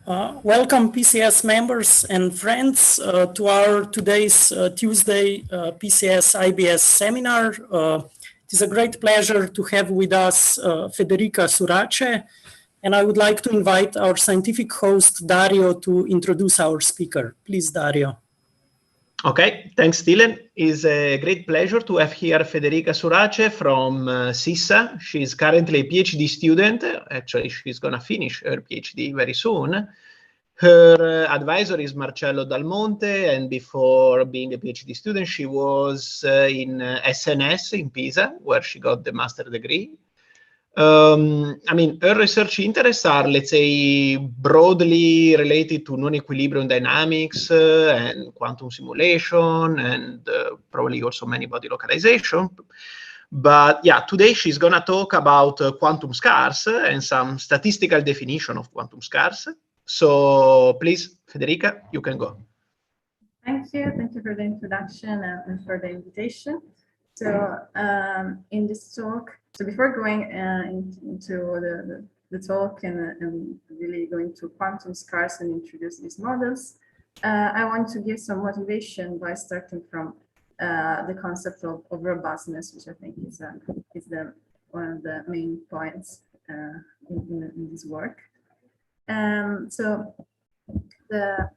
Welcome PCS members and friends to our today's Tuesday PCS IBS seminar. It is a great pleasure to have with us Federica Surace, and I would like to invite our scientific host Dario to introduce our speaker. Please, Dario. Okay, thanks, Dylan. It's a great pleasure to have here Federica Surace from CISA. She's currently a PhD student. Actually, she's going to finish her PhD very soon. Her advisor is Marcello Dal Monte, and before being a PhD student, she was in SNS in Pisa, where she got the master's degree. I mean, her research interests are, let's say, broadly related to non-equilibrium dynamics and quantum simulation, and probably also many-body localization. But yeah, today she's going to talk about quantum scars and some statistical definition of quantum scars. So please, Federica, you can go. Thank you. Thank you for the introduction and for the invitation. So in this talk, so before going into the talk and really going to quantum scars and introduce these models, I want to give some motivation by starting from the concept of robustness, which I think is one of the main points in this work. So the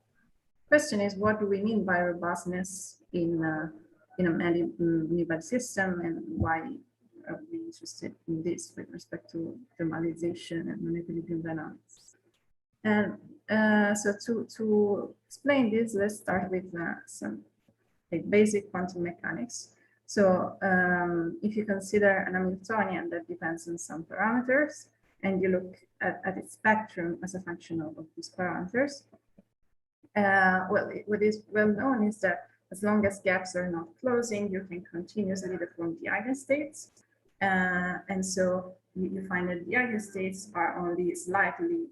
question is, what do we mean by robustness in a many-body system, and why are we interested in this with respect to thermalization and non-equilibrium dynamics? And so to explain this, let's start with some basic quantum mechanics. So if you consider an Hamiltonian that depends on some parameters, and you look at its spectrum as a function of these parameters, well, what is well known is that as long as gaps are not closing, you can continuously deform the eigenstates. And so you find that the eigenstates are only slightly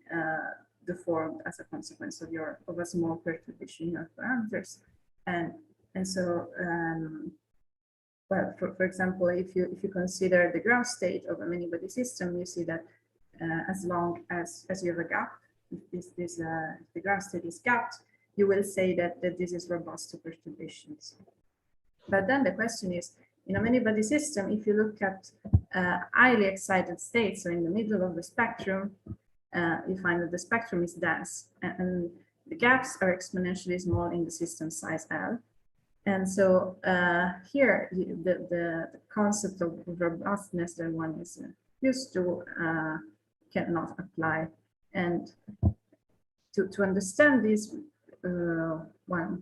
deformed as a consequence of a small perturbation in your parameters. And so, well, for example, if you consider the ground state of a many-body system, you see that as long as you have a gap, if the ground state is gapped, you will say that this is robust to perturbations. But then the question is, in a many-body system, if you look at highly excited states, so in the middle of the spectrum, you find that the spectrum is dense, and the gaps are exponentially small in the system size L. And so here, the concept of robustness that one is used to cannot apply. And to understand this, one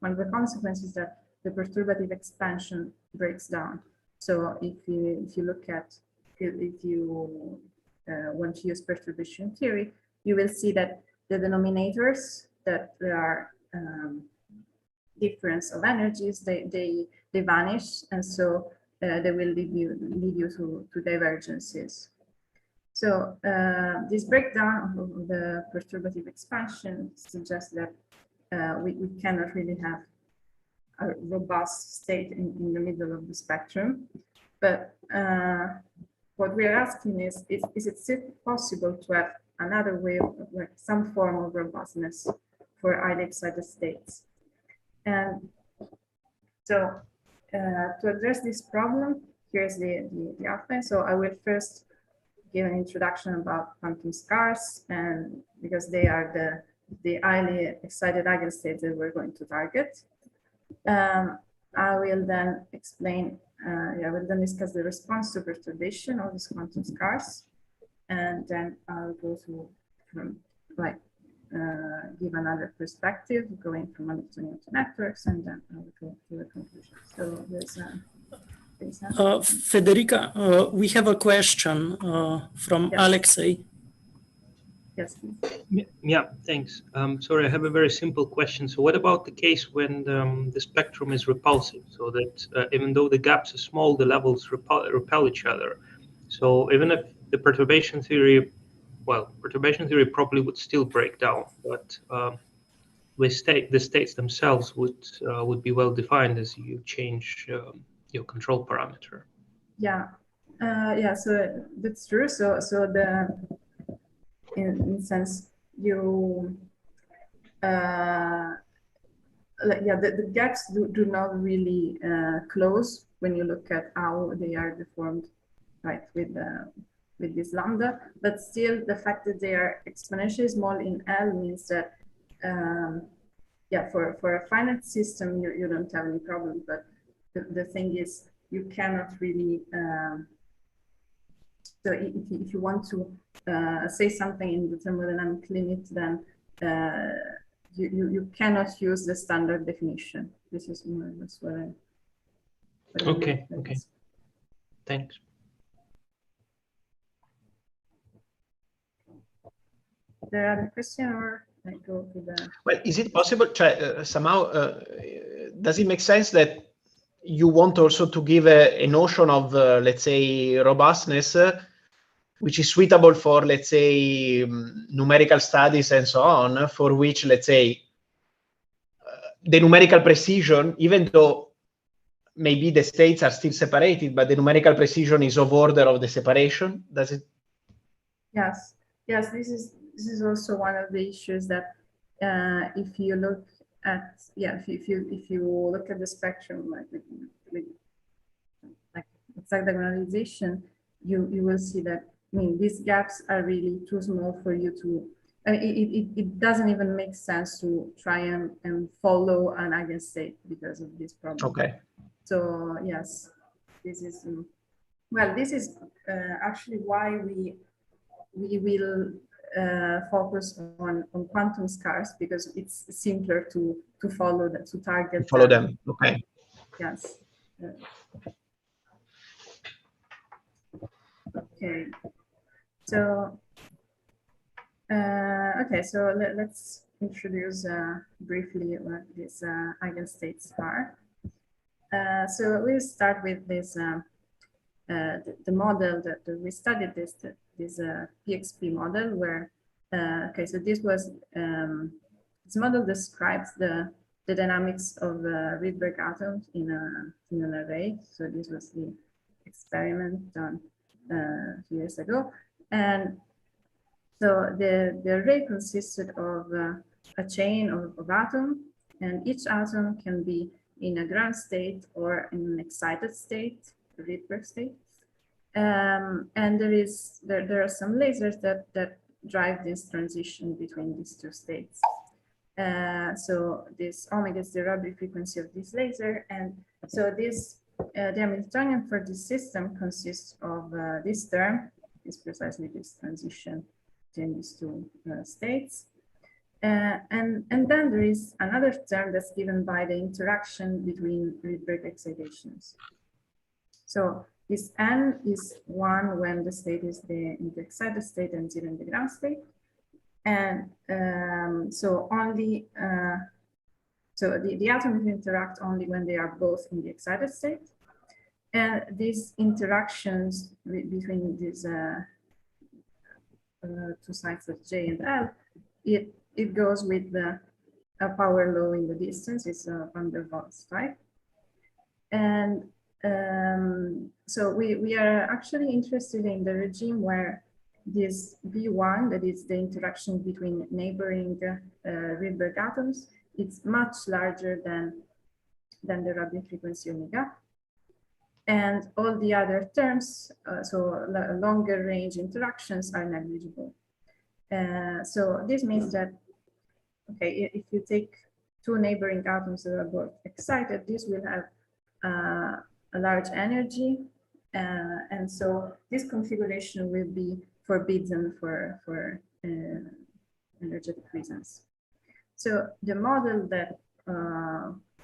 of the consequences is that the perturbative expansion breaks down. So if you look at, if you want to use perturbation theory, you will see that the denominators, that there are difference of energies, they vanish, and so they will lead you to divergences. So this breakdown of the perturbative expansion suggests that we cannot really have a robust state in the middle of the spectrum. But what we are asking is it still possible to have another way of, like, some form of robustness for highly excited states? And so to address this problem, here's the outline. So I will first give an introduction about quantum scars, and because they are the highly excited eigenstates that we're going to target. I will then explain, I will then discuss the response to perturbation of these quantum scars, and then I'll go to give another perspective, going from Hamiltonian to networks, and then I'll go to the conclusion. So there's Federica, we have a question from Yes. Alexei. Yes, please. Yeah, thanks. Sorry, I have a very simple question. So what about the case when the spectrum is repulsive, so that even though the gaps are small, the levels repel each other? So even if the perturbation theory, well, perturbation theory probably would still break down, but the states themselves would be well defined as you change your control parameter. Yeah, yeah. So that's true. So the in sense, you the gaps do not really close when you look at how they are deformed, right, with this lambda. But still, the fact that they are exponentially small in L means that yeah, for a finite system, you don't have any problem. But the thing is, you cannot really. So if you want to say something in the thermodynamic limit, then you cannot use the standard definition. This is more or less what I okay. Okay. Thanks. There are other questions, or I go to the. Well, is it possible somehow? Does it make sense that you want also to give a notion of, let's say, robustness, which is suitable for, let's say, numerical studies and so on, for which, let's say, the numerical precision, even though maybe the states are still separated, but the numerical precision is of order of the separation? Does it? Yes, yes. This is also one of the issues that if you look at if you look at the spectrum like exact diagonalization, you will see that, I mean, these gaps are really too small for you to. It doesn't even make sense to try and follow an eigenstate because of this problem. Okay. So yes, this is well. This is actually why we will focus on quantum scars, because it's simpler to follow that, to target. Follow them. Okay. Yes. Okay. So. Okay, so let's introduce briefly what these eigenstates are. So we'll start with this the model that we studied, this PXP model, where okay, so this was this model describes the dynamics of Rydberg atoms in an array. So this was the experiment done a few years ago, and so the array consisted of a chain of atoms, and each atom can be in a ground state or in an excited state, a Rydberg state. And there are some lasers that drive this transition between these two states. So this omega is the Rabi frequency of this laser, and so this the Hamiltonian for this system consists of this term, is precisely this transition in these two states. And then there is another term that's given by the interaction between Rydberg excitations. So this n is 1 when the state is in the excited state and 0 in the ground state. And so only, so the atoms interact only when they are both in the excited state. And these interactions between these two sides of J and L, it goes with a power law in the distance. It's van der Waals type. And so we are actually interested in the regime where this V1, that is the interaction between neighboring Rydberg atoms, it's much larger than the Rabi frequency omega. And all the other terms, so longer range interactions, are negligible. So this means that, okay, if you take two neighboring atoms that are both excited, this will have a large energy. And so this configuration will be forbidden for energetic reasons. So the model that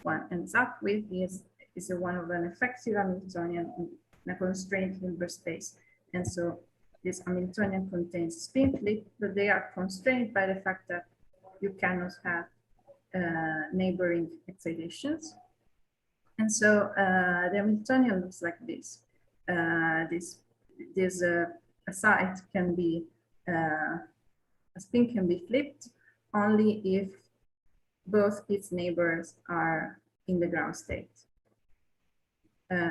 one ends up with is one of an effective Hamiltonian in a constrained Hilbert space. And so this Hamiltonian contains spin flip, but they are constrained by the fact that you cannot have neighboring excitations. And so the Hamiltonian looks like this. A site can be, a spin can be flipped only if both its neighbors are in the ground state.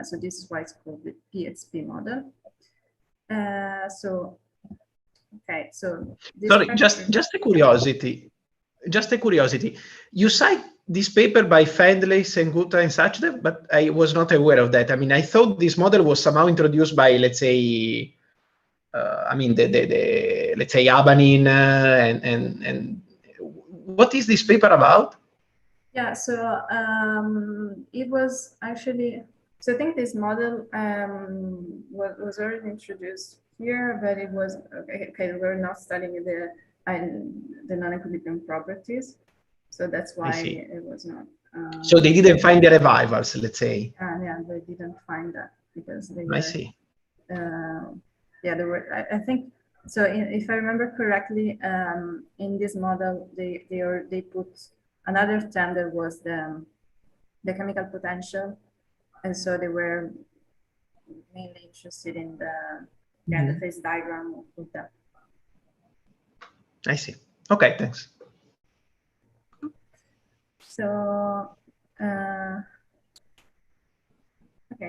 So this is why it's called the PXP model. So Okay, so sorry, just a curiosity. Just a curiosity. You cite this paper by Fendley, Senguta, and Sachdev, but I was not aware of that. I mean, I thought this model was somehow introduced by, let's say, I mean, let's say Abanin, and what is this paper about? Yeah, so it was actually, so I think this model was already introduced here, but it was, okay, we're not studying the non-equilibrium properties. So that's why it was not. So they didn't find the revivals, let's say. Yeah, they didn't find that because they were. I see. Yeah, there were. I think so. If I remember correctly, in this model, they put another term that was the chemical potential, and so they were mainly interested in the phase diagram of that. I see. Okay, thanks. So, okay,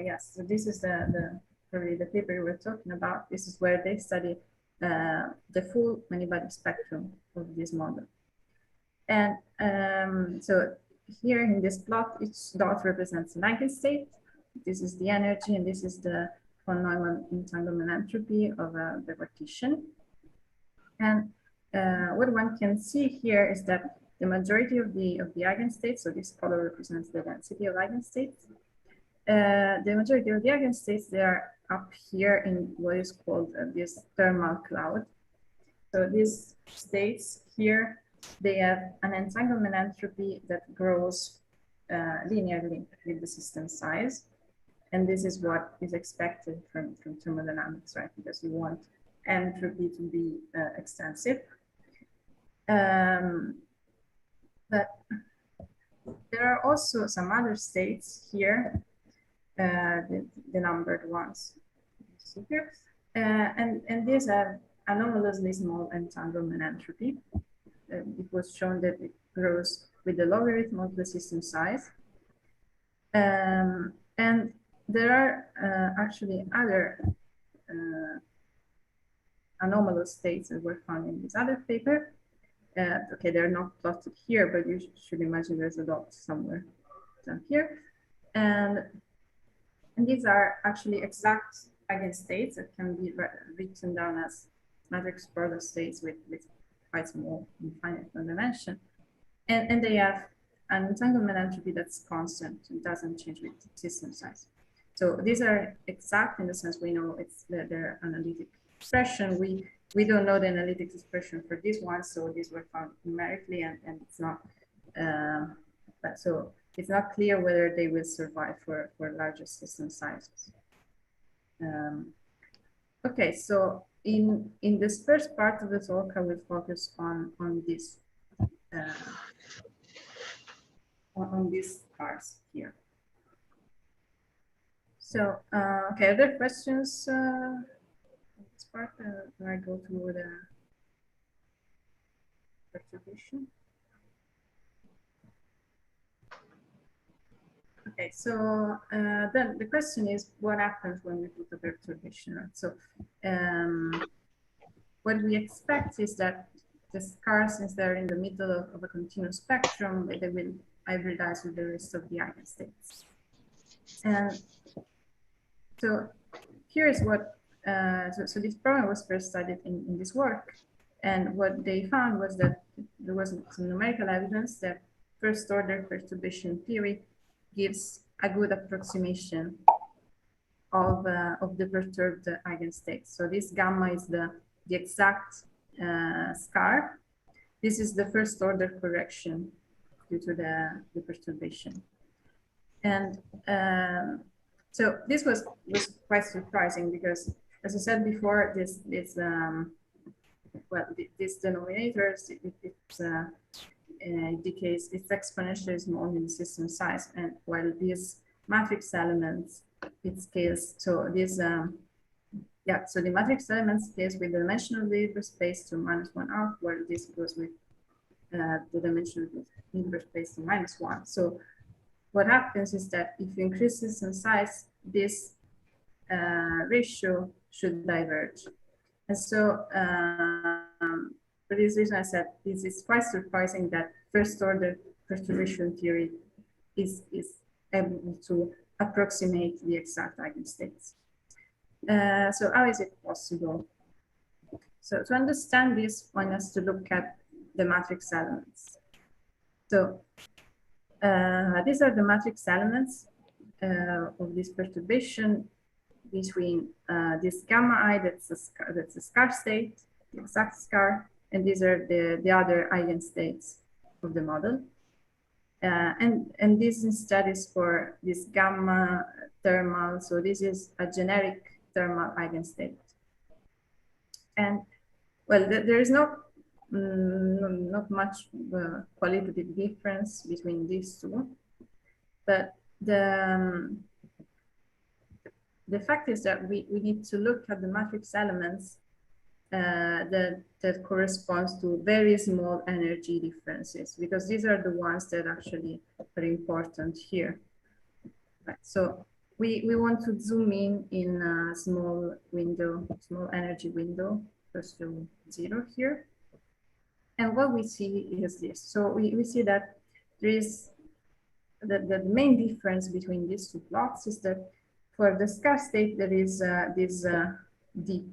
yes. So this is probably the paper we were talking about. This is where they study the full many-body spectrum of this model. And so here in this plot, each dot represents an eigenstate. This is the energy, and this is the von Neumann entanglement entropy of the partition. And what one can see here is that the majority of the eigenstates, so this color represents the density of eigenstates. The majority of the eigenstates, they are up here in what is called this thermal cloud. So these states here, they have an entanglement entropy that grows linearly with the system size. And this is what is expected from thermodynamics, right? Because you want entropy to be extensive. But there are also some other states here, the numbered ones. See here. And these have anomalously small entanglement entropy. It was shown that it grows with the logarithm of the system size. And there are actually other anomalous states that were found in this other paper. Okay, they're not plotted here, but you should imagine there's a dot somewhere down here. And these are actually exact eigenstates that can be written down as matrix product states with quite small infinite dimension. And they have an entanglement entropy that's constant and doesn't change with system size. So these are exact in the sense we know it's their analytic expression. We don't know the analytic expression for these ones, so these were found numerically, and it's not so it's not clear whether they will survive for larger system sizes. Okay, so in this first part of the talk, I will focus on this on these cars here. So okay, are there questions? This part, when I go to the perturbation. Okay, so then the question is, what happens when we put a perturbation? Right? So what we expect is that the scars, since they're in the middle of a continuous spectrum, they will hybridize with the rest of the eigenstates. And so here is what, so this problem was first studied in this work. And what they found was that there was some numerical evidence that first order perturbation theory gives a good approximation of the perturbed eigenstate. So this gamma is the exact scar. This is the first order correction due to the perturbation. And so this was quite surprising because, as I said before, this denominators, it decays, it's exponentially small in the system size, and while these matrix elements, it scales. So this, yeah, so the matrix element scales with the dimension of the Hilbert space to -1 while this goes with the dimension of the Hilbert space to -1. So what happens is that if you increase system size, this ratio should diverge. And so for this reason, I said this is quite surprising that first order perturbation theory is able to approximate the exact eigenstates. So how is it possible? So to understand this, one has to look at the matrix elements. So these are the matrix elements of this perturbation between this gamma I that's a scarce state, the exact scar, and these are the other eigenstates of the model. And this instead is for this gamma thermal. So this is a generic thermal eigenstate. And well, there is not much qualitative difference between these two, but the fact is that we need to look at the matrix elements that corresponds to very small energy differences, because these are the ones that actually are important here. Right. So we want to zoom in a small window, small energy window, close to 0 here. And what we see is this. So we see that there is the main difference between these two plots is that for the scarce state, there is this dip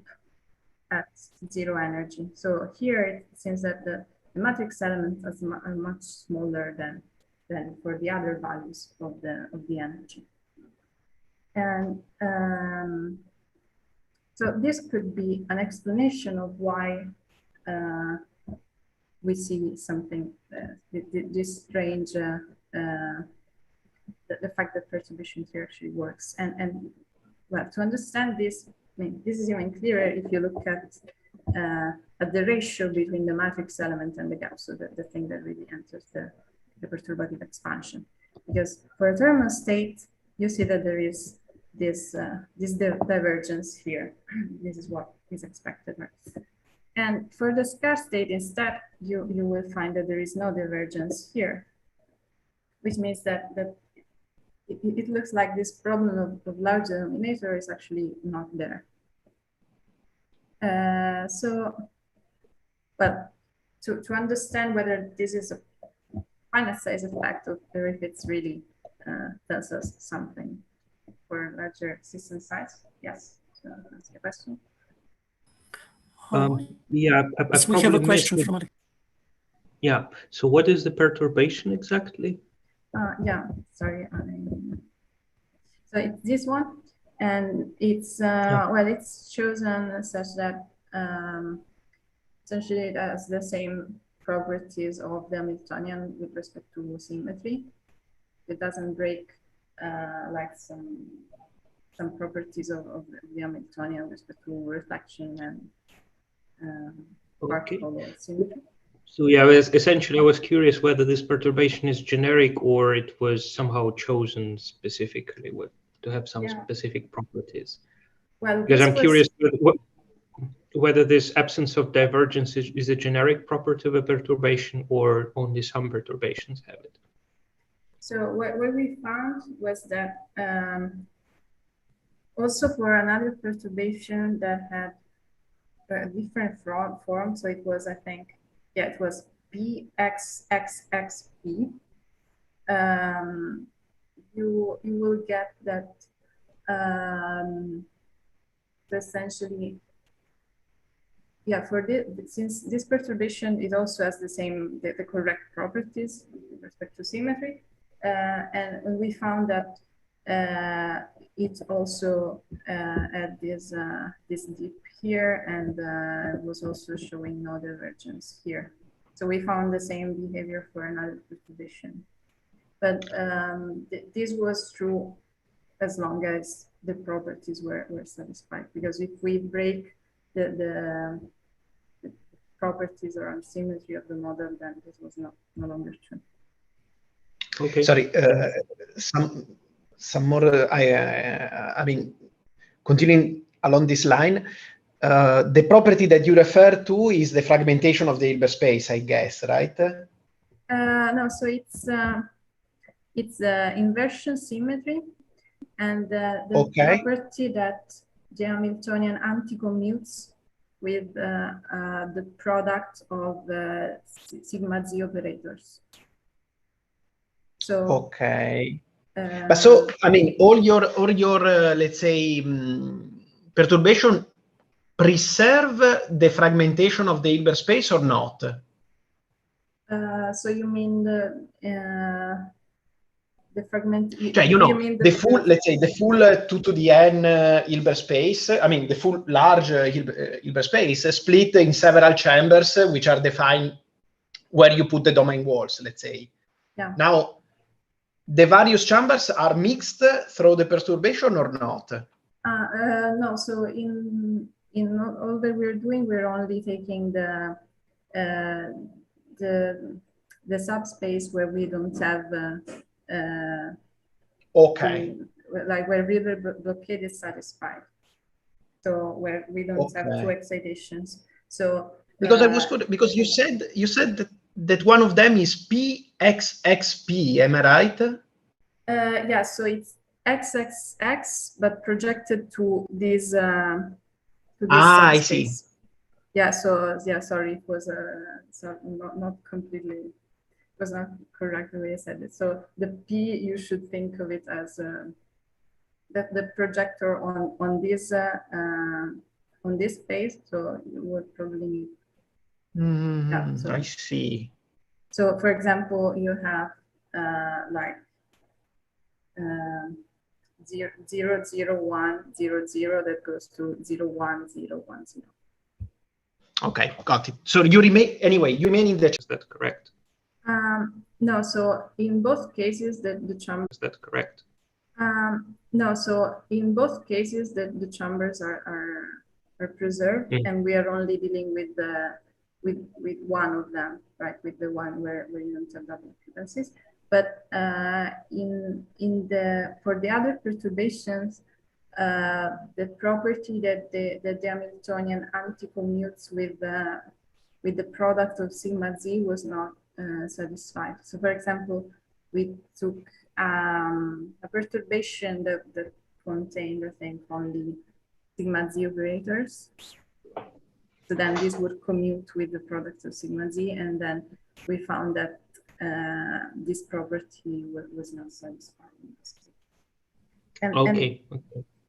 at 0 energy. So here it seems that the matrix elements are much smaller than for the other values of the energy. And so this could be an explanation of why we see something, this strange, the fact that perturbation here actually works. And well, to understand this, I mean, this is even clearer if you look at the ratio between the matrix element and the gap, so the thing that really enters the perturbative expansion. Because for a thermal state, you see that there is this divergence here. This is what is expected, right? And for the scarce state, instead, you will find that there is no divergence here, which means that it looks like this problem of large denominator is actually not there. So, well, to understand whether this is a finite size effect or if it's really tells us something for larger system size. Yes, so that's the question. Yeah, Yes, we have a question from it. Yeah, so what is the perturbation exactly? Yeah, sorry. So it's this one, and it's well, it's chosen such that essentially it has the same properties of the Hamiltonian with respect to symmetry. It doesn't break like some properties of the Hamiltonian with respect to reflection and particle symmetry. So yeah, I was curious whether this perturbation is generic or it was somehow chosen specifically to have some specific properties. Well, because I'm curious whether this absence of divergence is a generic property of a perturbation or only some perturbations have it. So what we found was that also for another perturbation that had a different form, so it was, I think, yeah, it was PXXXP. You will get that essentially, yeah, for this, since this perturbation, it also has the same, the correct properties with respect to symmetry, and we found that it also had this dip here, and was also showing no divergence here. So we found the same behavior for another perturbation. But this was true as long as the properties were satisfied. Because if we break the properties around symmetry of the model, then this was no longer true. Okay. Sorry, some more. I mean, continuing along this line. The property that you refer to is the fragmentation of the Hilbert space, I guess, right? No, so it's inversion symmetry, and the property that the Hamiltonian anticommutes with the product of the sigma z operators. So okay. But so, I mean, all your let's say, perturbation preserve the fragmentation of the Hilbert space or not? So you mean the fragment? Cioè, you know, the full, let's say, the full 2 to the n Hilbert space, I mean, the full large Hilbert space split in several chambers, which are defined where you put the domain walls, let's say. Yeah. Now, the various chambers are mixed through the perturbation or not? No, so in all that we're doing, we're only taking the subspace where we don't have Okay. like where river blockade is satisfied. So where we don't have two excitations. So because I was good, because you said that one of them is PXXP, am I right? Yeah, so it's XXX, but projected to this subspace. I see. Yeah, so yeah, sorry, it was not completely, it was not correct the way I said it. So the P, you should think of it as the projector on this space. So you would probably need. Yeah, so, I see. So for example, you have like 0, 0, 0, 1, 0, 0 that goes to 0, 1, 0, 1, 0. Okay, got it. So you remain in the. Is that correct? No, so in both cases the chambers. Is that correct? No, so in both cases the chambers are preserved, and we are only dealing with with one of them, right? With the one where you don't have double occupancies. But for the other perturbations, the property that the Hamiltonian anti-commutes with the product of sigma z was not satisfied. So, for example, we took a perturbation that contained, I think, only sigma z operators. So then this would commute with the product of sigma z, and then we found that this property was not satisfied. Okay.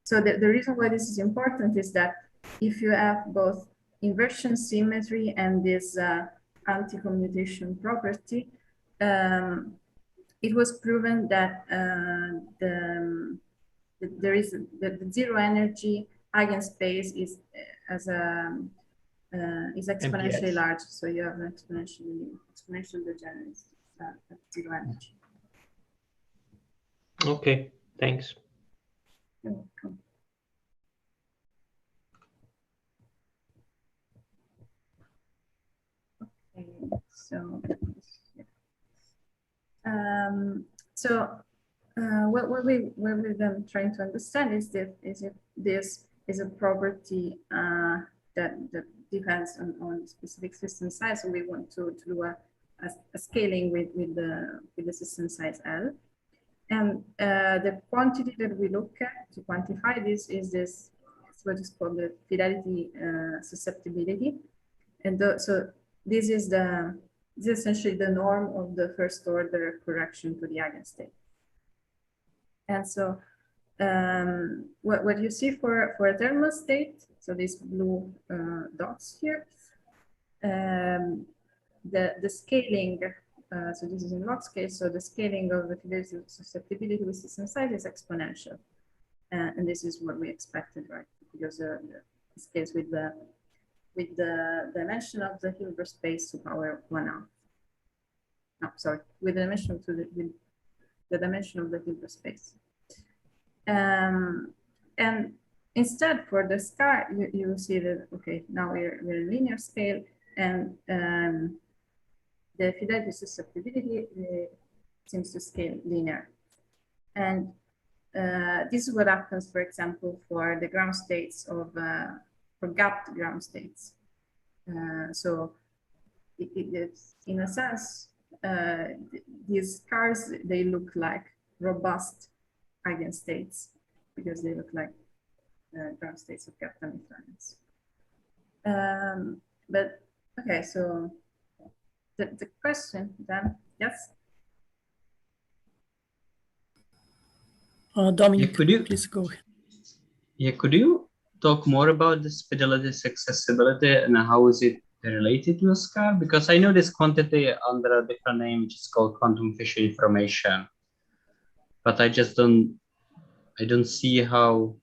So the reason why this is important is that if you have both inversion symmetry and this anti-commutation property, it was proven that there is the zero energy eigenspace is exponentially large. So you have an exponential degeneracy at zero energy. Okay, thanks. You're welcome. Okay, so what we're then trying to understand is if this is a property that depends on specific system size. So we want to do a scaling with the system size L. And the quantity that we look at to quantify this is what is called the fidelity susceptibility. And so this is essentially the norm of the first order correction to the eigenstate. And so what you see for a thermal state, so these blue dots here, the scaling, so this is in log scale, so the scaling of the fidelity susceptibility with system size is exponential. And this is what we expected, right? Because the scales with the dimension of the Hilbert space to power 1/2. No, sorry, with the dimension of the dimension of the Hilbert space. And instead, for the scar, you see that, okay, now we're in linear scale, and the fidelity susceptibility seems to scale linear. And this is what happens, for example, for the ground states of, for gapped ground states. So it's, in a sense, these scars, they look like robust eigenstates because they look like ground states of gapped Hamiltonians. But okay, so the question then, yes? Dominic, Yeah, could you please go ahead. Yeah, could you talk more about this fidelity accessibility and how is it related to a scar? Because I know this quantity under a different name, which is called quantum Fisher information, but I don't see how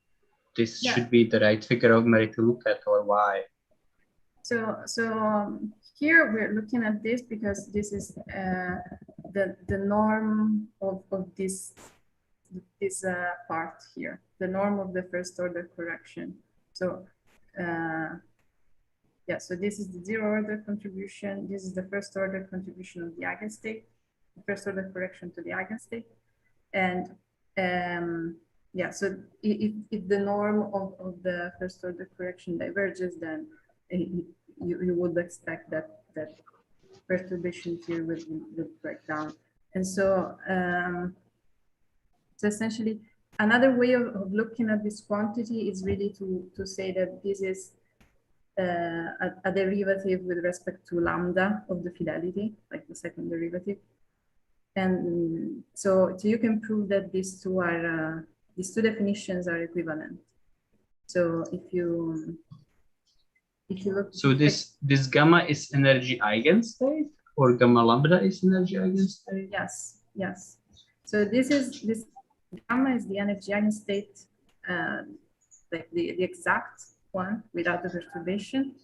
this should be the right figure of merit to look at or why. So here we're looking at this because this is the norm of this part here, the norm of the first order correction. So yeah, so this is the zero order contribution. This is the first order contribution of the eigenstate, the first order correction to the eigenstate. And yeah, so if the norm of the first order correction diverges, then you would expect that perturbation theory will break down. And so so essentially, another way of looking at this quantity is really to say that this is a derivative with respect to lambda of the fidelity, like the second derivative. And so you can prove that these two definitions are equivalent. So if you look, so this gamma is energy eigenstate or gamma lambda is energy eigenstate? Yes. So this gamma is the energy eigenstate, like the exact one without the perturbation.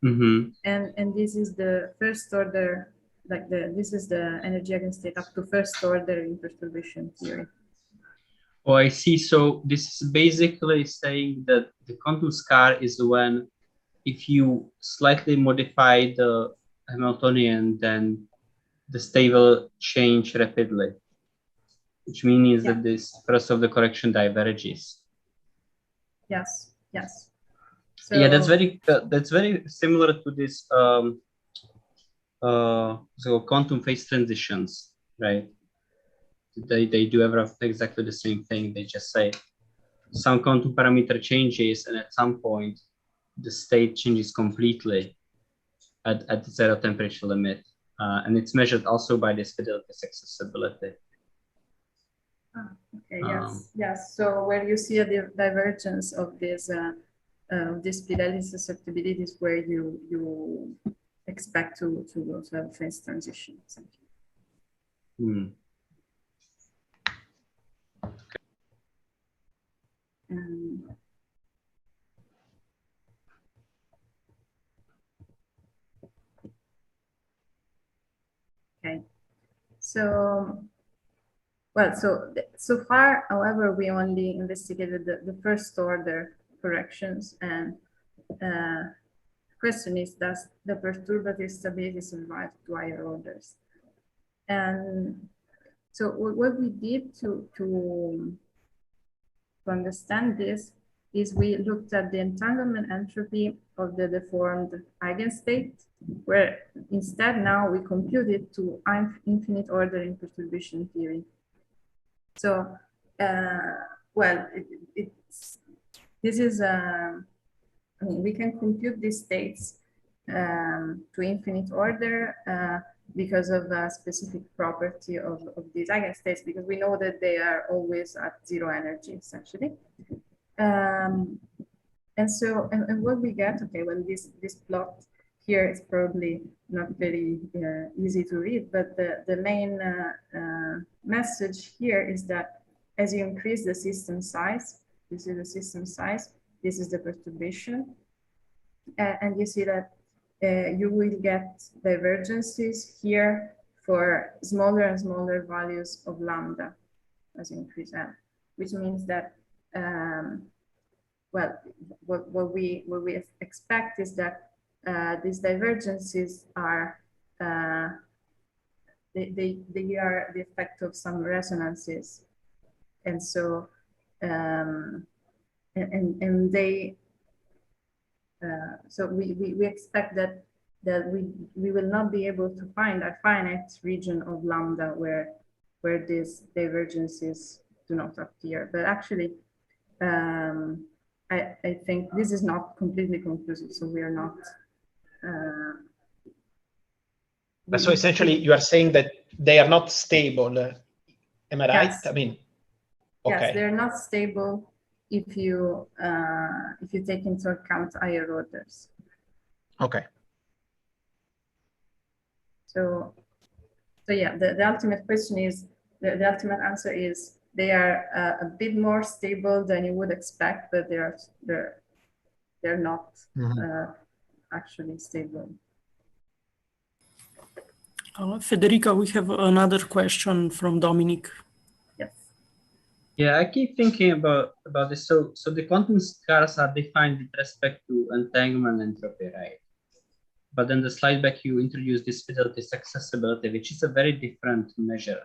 Mm-hmm. And this is the first order, like this is the energy eigenstate up to first order in perturbation theory. Oh, I see. So this is basically saying that the quantum scar is when if you slightly modify the Hamiltonian, then the state will change rapidly, which means that this first of the correction diverges. Yes. So, yeah, that's very similar to this so quantum phase transitions, right? They do exactly the same thing. They just say some quantum parameter changes, and at some point the state changes completely at the zero temperature limit, and it's measured also by this fidelity accessibility. Okay. Yes. So where you see a divergence of this fidelity susceptibilities, where you expect to have phase transition. Okay. So, well, so far, however, we only investigated the first order corrections, and question is, does the perturbative stability survive to higher orders? And so what we did to understand this is we looked at the entanglement entropy of the deformed eigenstate, where instead now we compute it to infinite order in perturbation theory. So, well, this is, I mean, we can compute these states to infinite order because of a specific property of these eigenstates, because we know that they are always at zero energy, essentially. And so, and what we get, okay, well, this plot here is probably not very easy to read, but the main message here is that as you increase the system size, this is the system size, this is the perturbation, and you see that you will get divergences here for smaller and smaller values of lambda as you increase n, which means that well, what we expect is that these divergences are they are the effect of some resonances, and so and they so we expect that we will not be able to find a finite region of lambda where these divergences do not appear, but actually I think this is not completely conclusive, so we are not. So essentially, you are saying that they are not stable. Am I right? Yes. I mean, okay. Yes, they're not stable if you take into account higher orders. Okay. So yeah, the ultimate question is, the ultimate answer is they are a bit more stable than you would expect, but they're not actually stable. Federica, we have another question from Dominic. Yes. Yeah, I keep thinking about this. So the quantum scars are defined with respect to entanglement entropy, right? But then the slide back, you introduced this fidelity accessibility, which is a very different measure.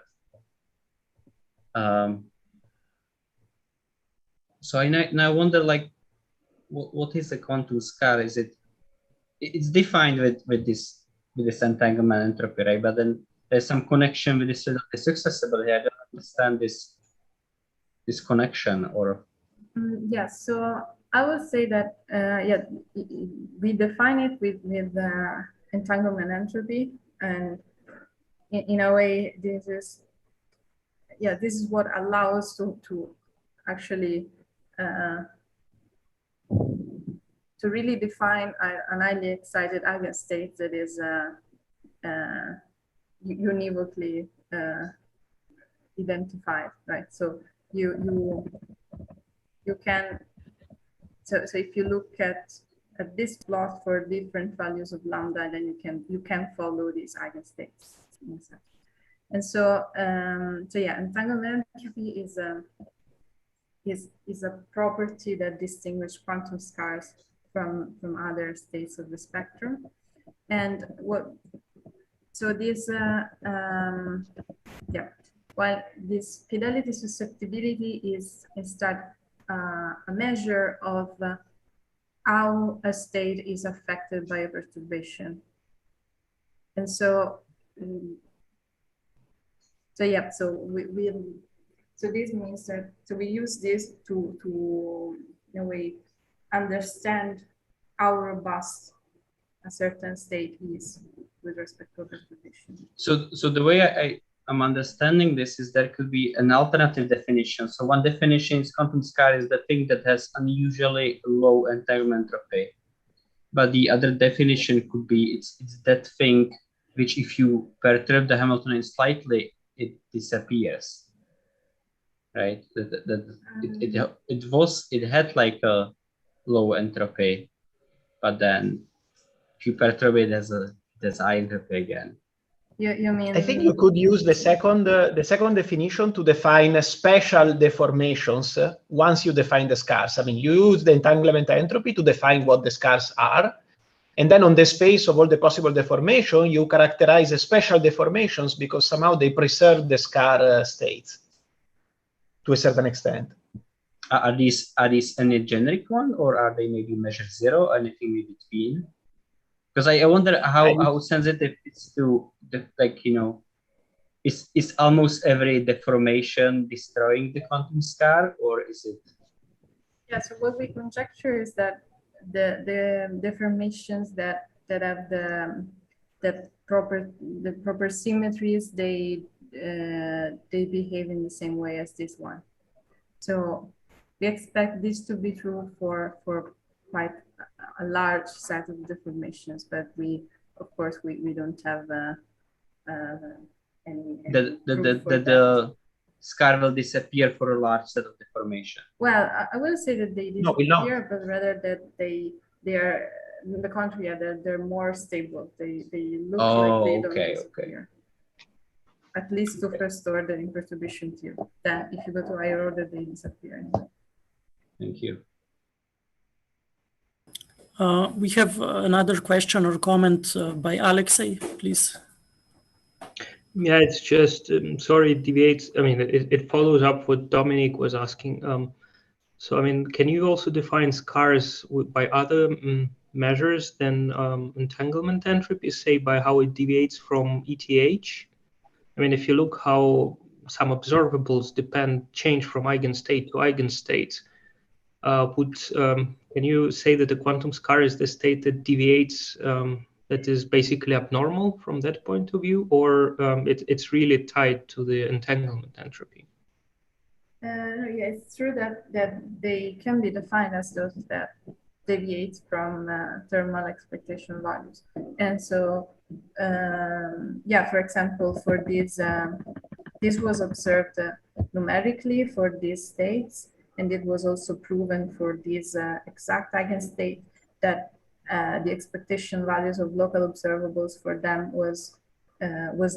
So I now wonder, like, what is a quantum scar? Is it's defined with this entanglement entropy, right? But then there's some connection with this accessibility. I don't understand this connection, or Yes. So I would say that yeah, we define it with entanglement entropy, and in a way, this is what allows to actually to really define an highly excited eigenstate that is univocally identified, right? So you can, so if you look at this plot for different values of lambda, then you can follow these eigenstates. And so yeah, entanglement entropy is a property that distinguishes quantum scars from other states of the spectrum. And so this yeah, while this fidelity susceptibility is instead a measure of how a state is affected by a perturbation. And so yeah, so so this means that, so we use this to in a way understand how robust a certain state is with respect to perturbation. So the way I'm understanding this is there could be an alternative definition. So one definition is quantum scar is the thing that has unusually low entanglement entropy. But the other definition could be it's that thing which, if you perturb the Hamiltonian slightly, it disappears. Right? It had like a low entropy, but then if you perturb it, there's high entropy again. You mean? I think you could use the second definition to define special deformations once you define the scars. I mean, you use the entanglement entropy to define what the scars are, and then on the space of all the possible deformation, you characterize the special deformations because somehow they preserve the scar states to a certain extent. Are these any generic one, or are they maybe measure zero, anything in between? Because I wonder how sensitive it's to the, like, you know, is almost every deformation destroying the quantum scar, or is it? Yeah, so what we conjecture is that the deformations that have the proper symmetries, they behave in the same way as this one. So we expect this to be true for quite a large set of deformations, but of course we don't have any the scar will disappear for a large set of deformation. Well, I will say that they disappear, but rather that they are, on the contrary, they're more stable. They look like they don't disappear. At least to first order in perturbation tube. Then if you go to higher order, they disappear. Thank you. We have another question or comment by Alexei, please. Yeah, it's just, sorry, it deviates. I mean, it follows up what Dominic was asking. So, I mean, can you also define scars by other measures than entanglement entropy, say by how it deviates from ETH? I mean, if you look how some observables change from eigenstate to eigenstate, can you say that the quantum scar is the state that deviates, that is basically abnormal from that point of view, or it's really tied to the entanglement entropy? No, yeah, it's true that they can be defined as those that deviate from thermal expectation values. And so, yeah, for example, for these, this was observed numerically for these states, and it was also proven for these exact eigenstate that the expectation values of local observables for them was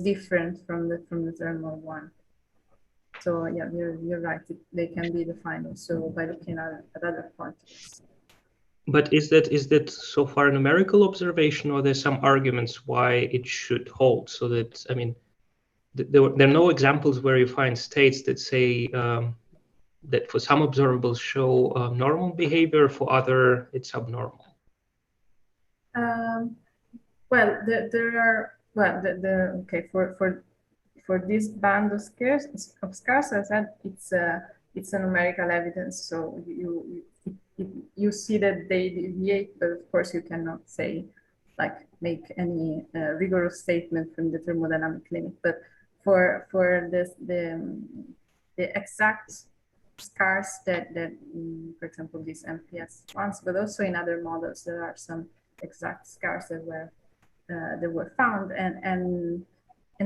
different from the thermal one. So yeah, you're right. They can be defined also by looking at other quantities. But is that so far a numerical observation, or there's some arguments why it should hold? So that, I mean, there are no examples where you find states that say that for some observables show normal behavior, for other it's abnormal. Well, there are, well, okay, for this band of scars, as I said, it's a numerical evidence. So you see that they deviate, but of course you cannot say, like, make any rigorous statement from the thermodynamic limit. But for this, the exact scars that for example, these MPS ones, but also in other models, there are some exact scars that were found, and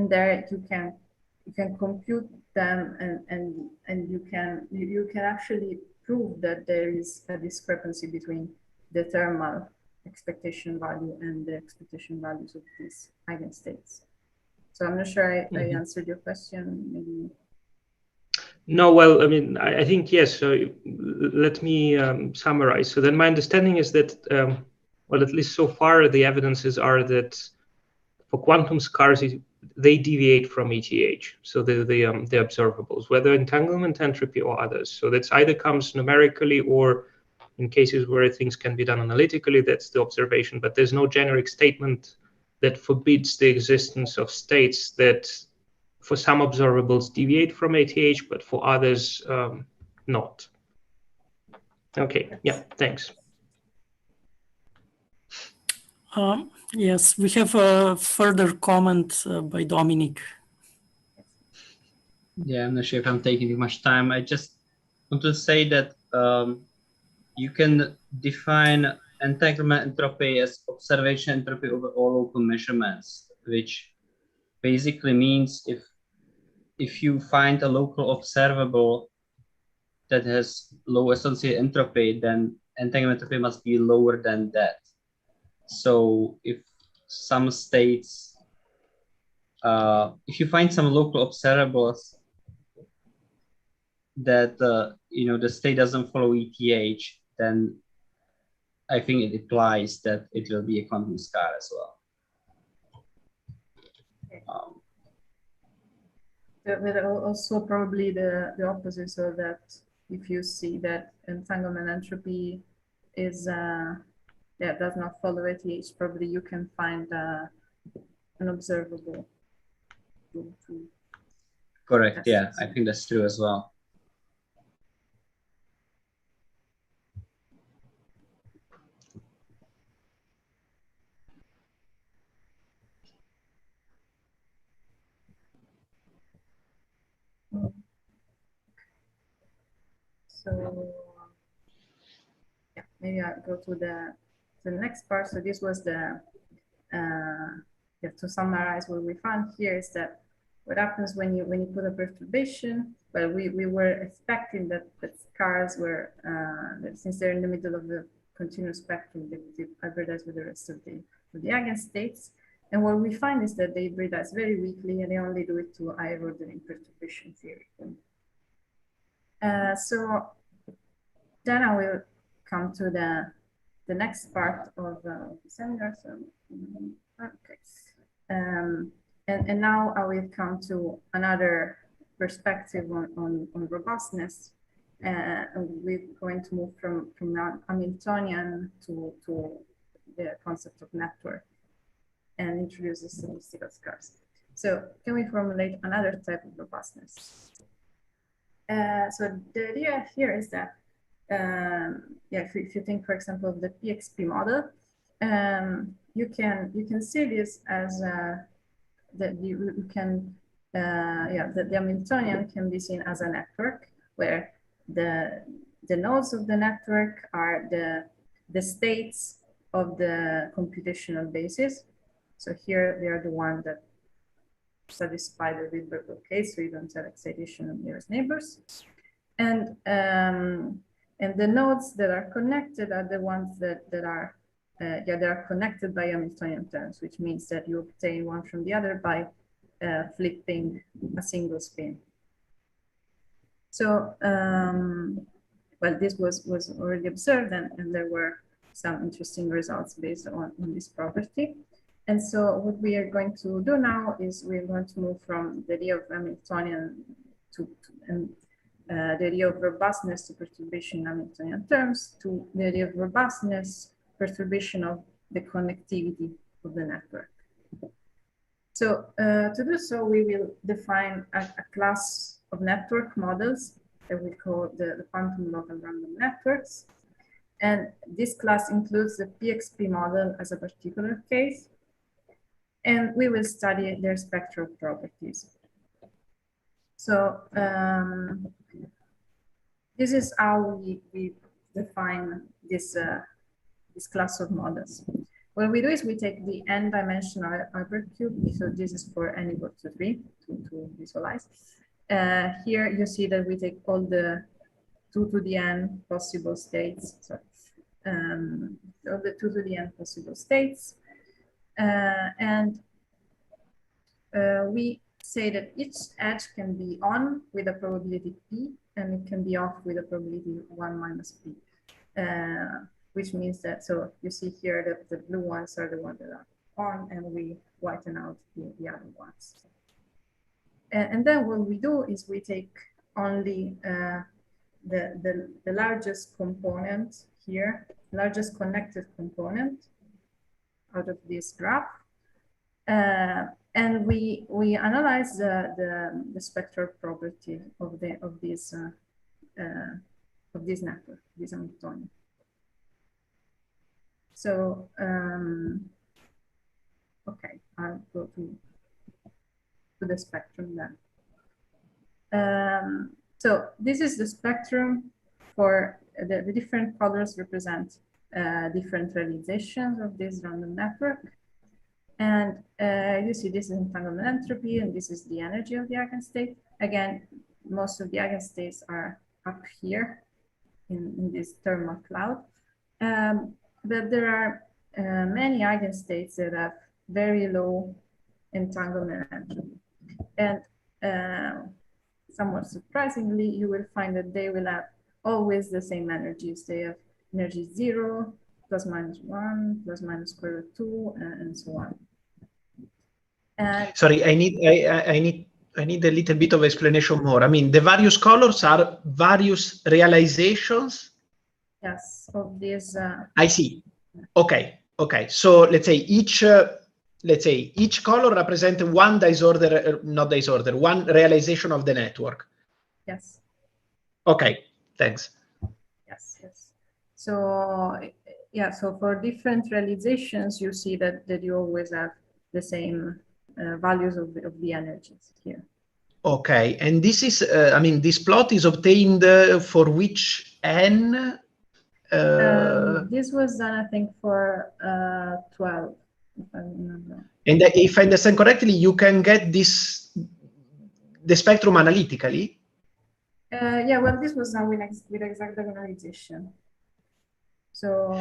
there you can compute them, and you can actually prove that there is a discrepancy between the thermal expectation value and the expectation values of these eigenstates. So I'm not sure I answered your question, maybe. No, well, I mean, I think yes. So let me summarize. So then my understanding is that, well, at least so far, the evidences are that for quantum scars, they deviate from ETH, so the observables, whether entanglement entropy or others. So that's either comes numerically, or in cases where things can be done analytically, that's the observation. But there's no generic statement that forbids the existence of states that for some observables deviate from ATH, but for others not. Okay, yeah, thanks. Yes, we have a further comment by Dominic. Yeah, I'm not sure if I'm taking too much time. I just want to say that you can define entanglement entropy as observation entropy over all local measurements, which basically means if you find a local observable that has low associated entropy, then entanglement entropy must be lower than that. So if some states, if you find some local observables that the state doesn't follow ETH, then I think it implies that it will be a quantum scar as well. But also probably the opposite, so that if you see that entanglement entropy is does not follow ETH, probably you can find an observable. Correct. Yeah, I think that's true as well. So yeah, maybe I'll go to the next part. So this was the to summarize what we found here is that what happens when you put a perturbation. Well, we were expecting that scars were that since they're in the middle of the continuous spectrum, they hybridize with the rest of the eigenstates. And what we find is that they hybridize very weakly, and they only do it to high ordering perturbation theory. So then I will come to the next part of the seminar. So, okay. And now I will come to another perspective on robustness. We're going to move from Hamiltonian to the concept of network and introduce the statistical scars. So can we formulate another type of robustness? So the idea here is that yeah, if you think, for example, of the PXP model, you can see this as that you can yeah, the Hamiltonian can be seen as a network where the nodes of the network are the states of the computational basis. So here they are the ones that satisfy the Rydberg case, so you don't have excitation of nearest neighbors. And the nodes that are connected are the ones that are yeah, they are connected by Hamiltonian terms, which means that you obtain one from the other by flipping a single spin. So well, this was already observed, and there were some interesting results based on this property. And so what we are going to do now is we're going to move from the idea of Hamiltonian to the idea of robustness to perturbation in Hamiltonian terms to the idea of robustness, perturbation of the connectivity of the network. So to do so, we will define a class of network models that we call the quantum local random networks. And this class includes the PXP model as a particular case. And we will study their spectral properties. So this is how we define this, this class of models. What we do is we take the n-dimensional hypercube, so this is for n equal to 3 to visualize. Here you see that we take all the 2 to the n possible states, sorry, all the 2 to the n possible states. And we say that each edge can be on with a probability p, and it can be off with a probability 1 minus p. Which means that, so you see here that the blue ones are the ones that are on, and we whiten out the other ones. And then what we do is we take only the largest component here, largest connected component out of this graph. And we analyze the spectral property of this network, this Hamiltonian. So okay, I'll go to the spectrum then. So this is the spectrum for the different colors represent different realizations of this random network. And you see this is entanglement entropy, and this is the energy of the eigenstate. Again, most of the eigenstates are up here in this thermal cloud. But there are many eigenstates that have very low entanglement entropy. And somewhat surprisingly, you will find that they will have always the same energies. They have energy 0, plus minus 1, plus minus square root 2, and so on. And sorry, I need a little bit of explanation more. I mean, the various colors are various realizations. Yes, of this. I see. Okay. Okay. So let's say each color represents one disorder, not disorder, one realization of the network. Yes. Okay. Thanks. Yes. Yes. So yeah. So for different realizations, you see that you always have the same values of the energies here. Okay. And this is, I mean, this plot is obtained for which n? This was done, I think, for 12, if I remember. And if I understand correctly, you can get the spectrum analytically. Yeah, well, this was done with exact diagonalization. So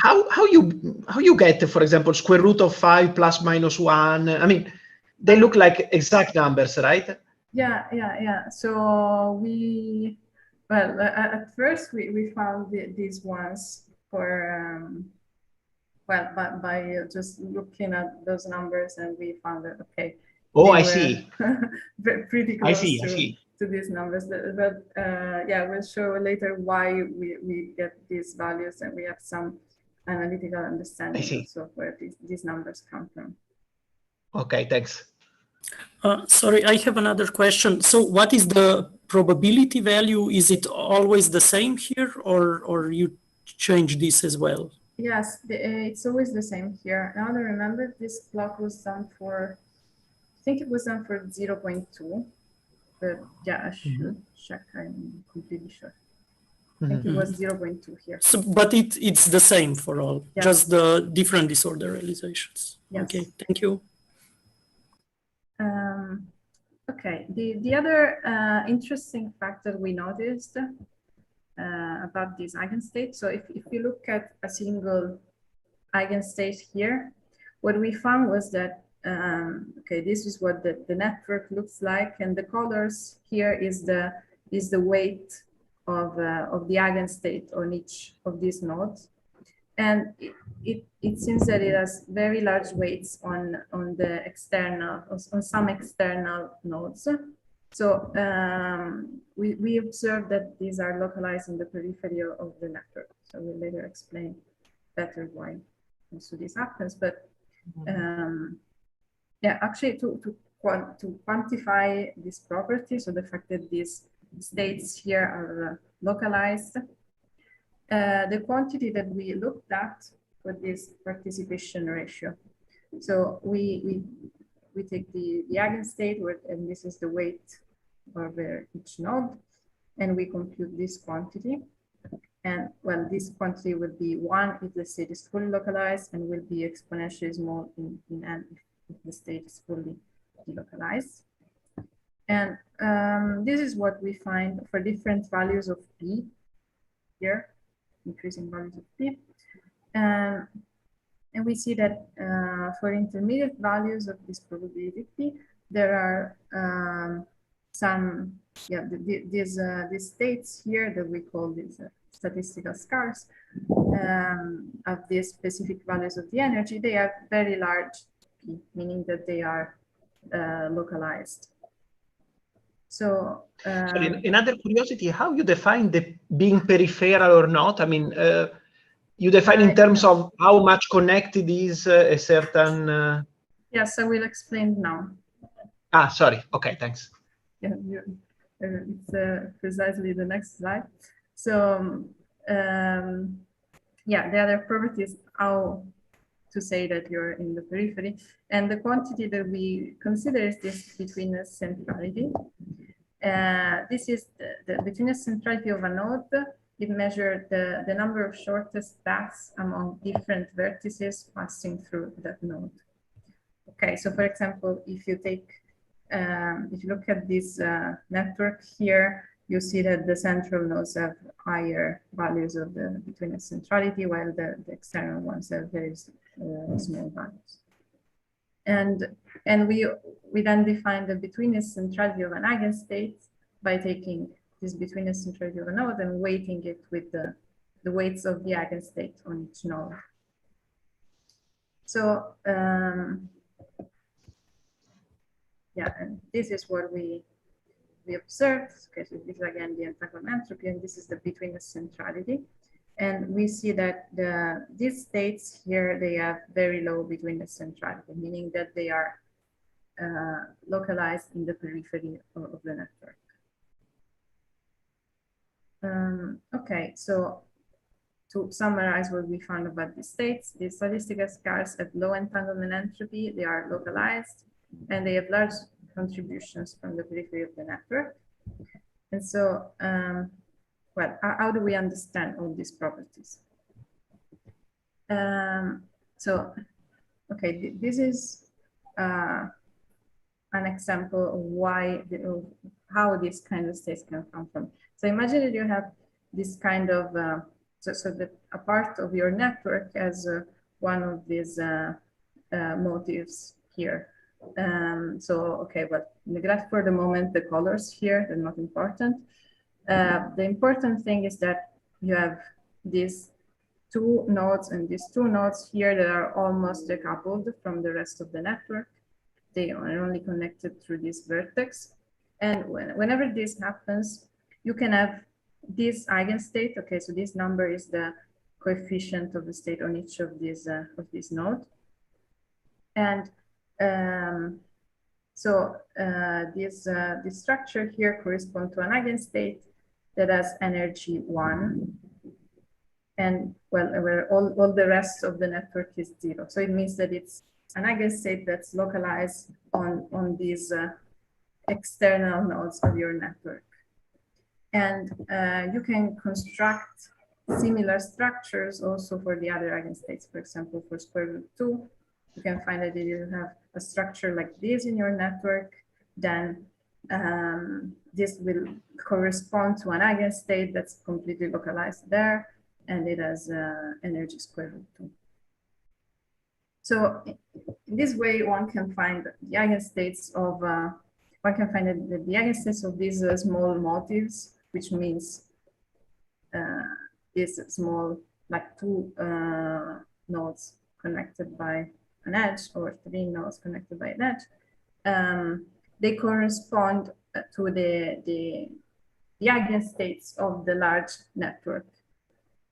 how you get, for example, square root of 5 plus minus 1? I mean, they look like exact numbers, right? Yeah. So well, at first we found these ones for well, by just looking at those numbers, and we found that okay. Oh, I see. Pretty close I see. To these numbers, but yeah, we'll show later why we get these values, and we have some analytical understanding also where these numbers come from. Okay, thanks. Sorry, I have another question. So what is the probability value, is it always the same here, or you change this as well? Yes, it's always the same here. Now I remember this clock was done for, I think it was done for 0.2, but yeah, I should check. I'm completely sure. I think it was 0.2 here. So, but it's the same for all, Yes. just the different disorder realizations. Yes. Okay, thank you. Okay, the other interesting fact that we noticed about these eigenstates. So if you look at a single eigenstate here, what we found was that, okay, this is what the network looks like, and the colors here is the weight of the eigenstate on each of these nodes. And it seems that it has very large weights on the external, on some external nodes. So we observed that these are localized in the periphery of the network. So we'll later explain better why also this happens. But yeah, actually to quantify this property, so the fact that these states here are localized, the quantity that we looked at for this participation ratio. So we take the eigenstate, and this is the weight of each node, and we compute this quantity. And well, this quantity would be 1 if the state is fully localized, and will be exponentially small in n if the state is fully delocalized. And this is what we find for different values of p here, increasing values of p. And we see that for intermediate values of this probability p, there are some, yeah, these states here that we call these statistical scars of these specific values of the energy. They are very large p, meaning that they are localized. So another curiosity, how you define the being peripheral or not? I mean, you define in terms of how much connected is a certain... Yes, I will explain now. Ah, sorry. Okay, thanks. Yeah, it's precisely the next slide. So yeah, the other property is how to say that you're in the periphery. And the quantity that we consider is this betweenness centrality. This is the betweenness centrality of a node. It measures the number of shortest paths among different vertices passing through that node. Okay, so for example, if you take, if you look at this network here, you see that the central nodes have higher values of the betweenness centrality, while the external ones have very small values. And we then define the betweenness centrality of an eigenstate by taking this betweenness centrality of a node and weighting it with the weights of the eigenstate on each node. So yeah, and this is what we observed. Okay, so this is again the entangled entropy, and this is the betweenness centrality. And we see that these states here, they have very low betweenness centrality, meaning that they are localized in the periphery of the network. Okay, so to summarize what we found about these states, the statistical scars have low entanglement entropy, they are localized, and they have large contributions from the periphery of the network. And so, well, how do we understand all these properties? So, okay, this is an example of why, how these kind of states can come from. So imagine that you have this kind of, so that a part of your network as one of these motifs here. So, okay, but neglect for the moment the colors here, they're not important. The important thing is that you have these two nodes and these two nodes here that are almost decoupled from the rest of the network. They are only connected through this vertex. And whenever this happens, you can have this eigenstate. Okay, so this number is the coefficient of the state on each of these nodes. And So this structure here corresponds to an eigenstate that has energy 1, and well, where all the rest of the network is 0. So it means that it's an eigenstate that's localized on these external nodes of your network. And you can construct similar structures also for the other eigenstates. For example, for square root 2, you can find that if you have a structure like this in your network, then this will correspond to an eigenstate that's completely localized there, and it has energy square root 2. So in this way, one can find the eigenstates of the eigenstates of these small motifs, which means these small, like 2 nodes connected by an edge, or 3 nodes connected by an edge. They correspond to the eigenstates of the large network,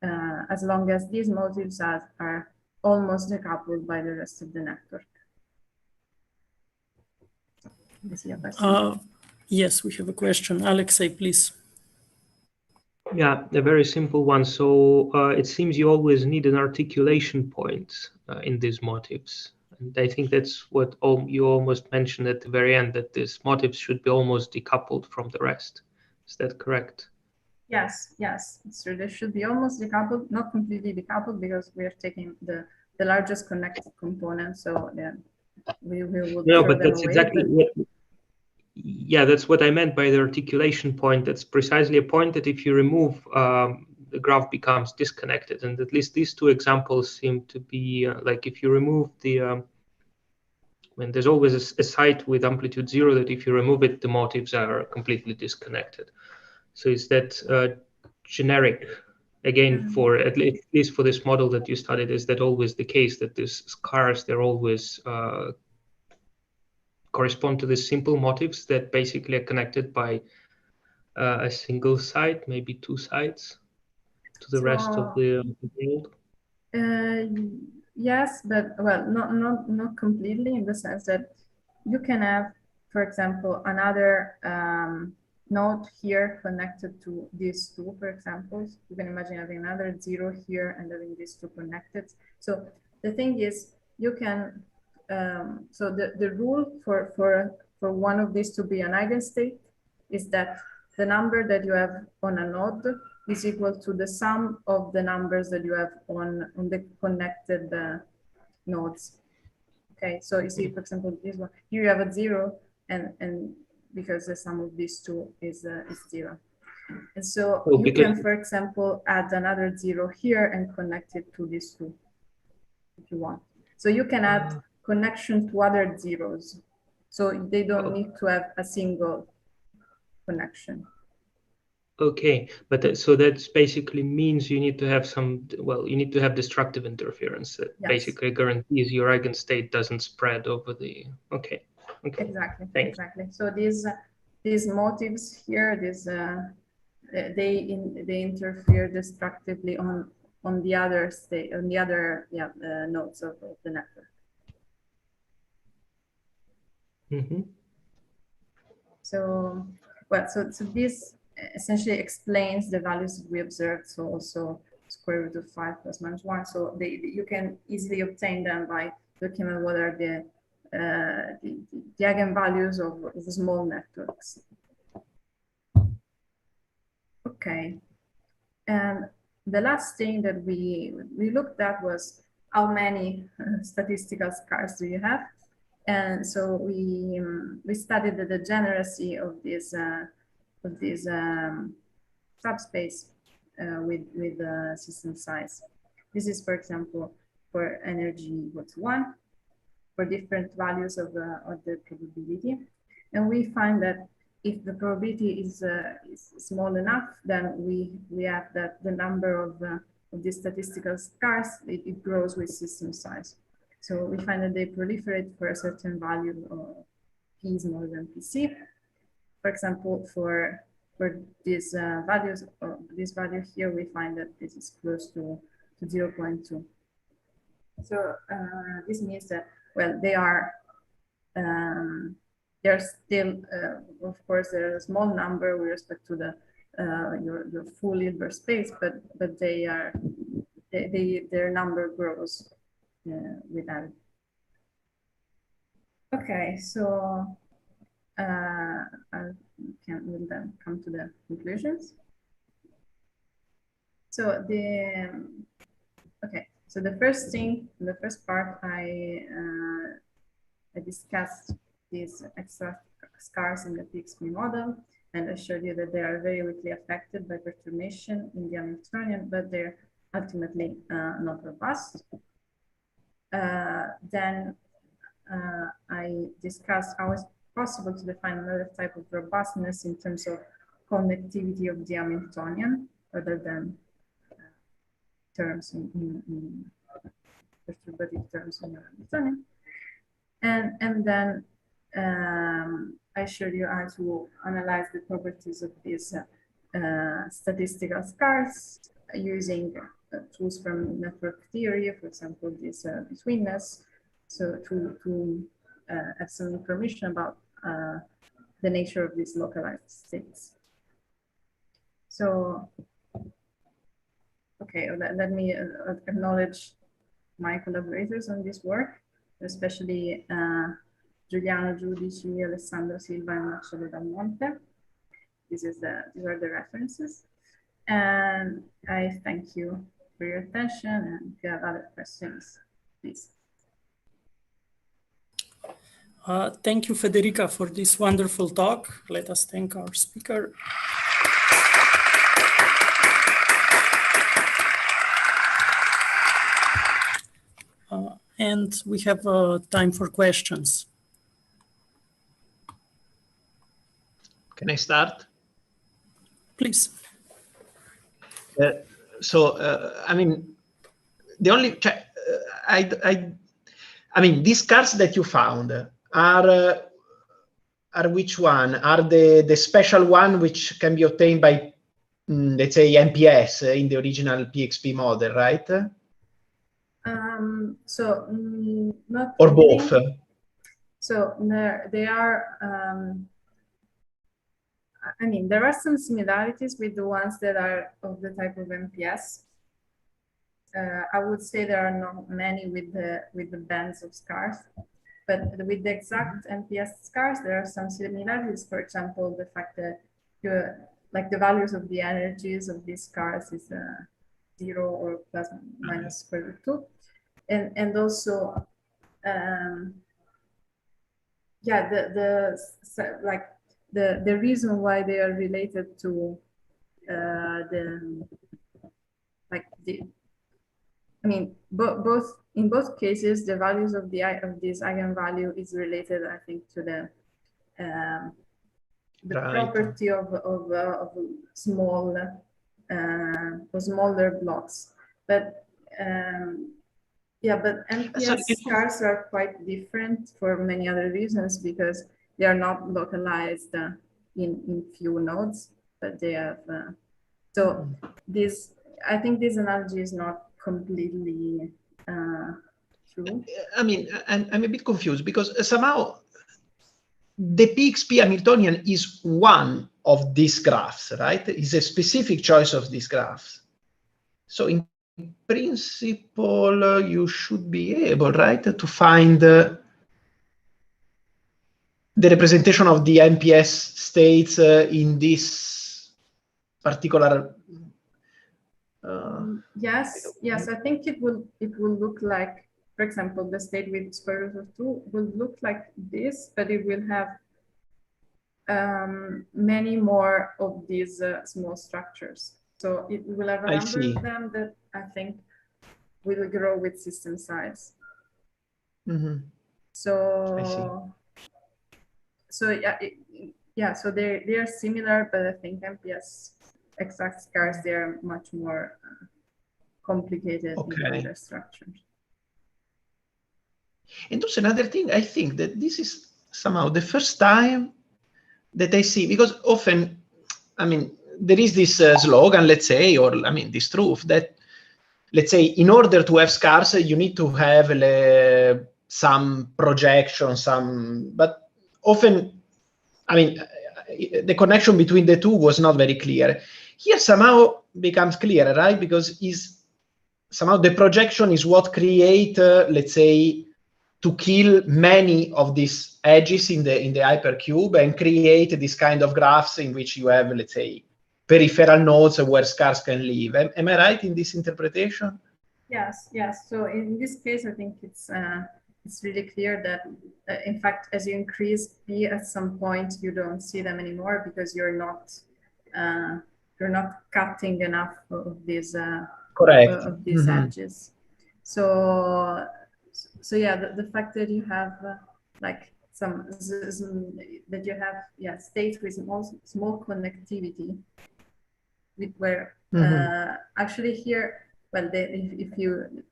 as long as these motifs are almost decoupled by the rest of the network. Yes, we have a question. Alexei, please. Yeah, a very simple one. So it seems you always need an articulation point in these motifs. And I think that's what you almost mentioned at the very end, that these motifs should be almost decoupled from the rest. Is that correct? Yes, yes. So they should be almost decoupled, not completely decoupled, because we are taking the largest connected component. So yeah, we will no, throw but them that's away, exactly what. Yeah, that's what I meant by the articulation point. That's precisely a point that if you remove, the graph becomes disconnected. And at least these two examples seem to be like if you remove the, when there's always a site with amplitude 0 that if you remove it, the motifs are completely disconnected. So is that generic? Again, for at least for this model that you studied, is that always the case that these scars, they're always correspond to the simple motifs that basically are connected by a single site, maybe 2 sites to the rest of the world? Yes, but well, not completely, in the sense that you can have, for example, another node here connected to these 2, for example. You can imagine having another 0 here and having these 2 connected. So the thing is, you can, so the rule for one of these to be an eigenstate is that the number that you have on a node is equal to the sum of the numbers that you have on the connected nodes. Okay, so you see, for example, this one here you have a 0, and because the sum of these 2 is 0, and so you can, for example, add another 0 here and connect it to these 2 if you want. So you can add connection to other zeros, so they don't need to have a single connection. Okay, but so that basically means you need to have some, well, you need to have destructive interference that basically guarantees your eigenstate doesn't spread over the, okay. Exactly, Thanks. exactly. So these motifs here, they interfere destructively on the other state, on the other nodes of the network. Mm-hmm. So, well, so this essentially explains the values that we observed. So also square root of 5 plus minus 1. So you can easily obtain them by looking at what are the eigenvalues of the small networks. Okay, and the last thing that we looked at was how many statistical scars do you have, and so we studied the degeneracy of this subspace with system size. This is, for example, for energy equals 1 for different values of the probability, and we find that if the probability is small enough, then we have that the number of the statistical scars it grows with system size. So we find that they proliferate for a certain value of p smaller than pc. For example, for these values, this value here, we find that this is close to 0.2. So this means that, well, they are there's still, of course, there's a small number with respect to the your full Hilbert space, but their number grows with that. Okay, so I will then come to the conclusions. So so the first thing, the first part, I discussed these extra scars in the PXP model, and I showed you that they are very weakly affected by perturbation in the Hamiltonian, but they're ultimately not robust. Then I discussed how it's possible to define another type of robustness in terms of connectivity of the Hamiltonian, rather than terms in perturbative terms in the Hamiltonian. And then I showed you how to analyze the properties of these statistical scars using tools from network theory, for example, this betweenness, so to have some information about the nature of these localized states. So, okay, let me acknowledge my collaborators on this work, especially Giuliano Giudici, Alessandro Silva, and Marcello Dal Monte. These are the references. And I thank you for your attention, and if you have other questions, please. Thank you, Federica, for this wonderful talk. Let us thank our speaker. And we have time for questions. Can I start? Please. I mean, the only I mean, these scars that you found are which one? Are the special one which can be obtained by, let's say, MPS in the original PXP model, right? Not or really. both? So they are. I mean, there are some similarities with the ones that are of the type of MPS. I would say there are not many with the bands of scars, but with the exact MPS scars, there are some similarities. For example, the fact that like the values of the energies of these scars is 0 or plus minus square root 2, and also yeah, the reason why they are related to I mean, in both cases, the values of this eigenvalue is related, I think, to the property of small or smaller blocks. But yeah, but MPS scars are quite different for many other reasons, because they are not localized in few nodes, but they have. So I think this analogy is not completely true. I mean, I'm a bit confused, because somehow the PXP Hamiltonian is one of these graphs, right? It's a specific choice of these graphs. So in principle, you should be able, right, to find the representation of the MPS states in this particular. Yes, I think it will look like, for example, the state with square root of 2 will look like this, but it will have many more of these small structures. So it will have a number of them that I think will grow with system size. Mm-hmm. So yeah, so they are similar, but I think MPS exact scars, they are much more complicated in their structures. And also another thing, I think that this is somehow the first time that I see, because often, I mean, there is this slogan, let's say, or I mean, this truth that, let's say, in order to have scars, you need to have some projection, but often, I mean, the connection between the two was not very clear. Here somehow becomes clearer, right? Because somehow the projection is what create, let's say, to kill many of these edges in the hypercube and create this kind of graphs in which you have, let's say, peripheral nodes where scars can live. Am I right in this interpretation? Yes, yes. So in this case, I think it's really clear that, in fact, as you increase P, at some point you don't see them anymore because you're not cutting enough of these correct of these edges. So yeah, the fact that you have like that you have states with small connectivity, where actually here, well, if you,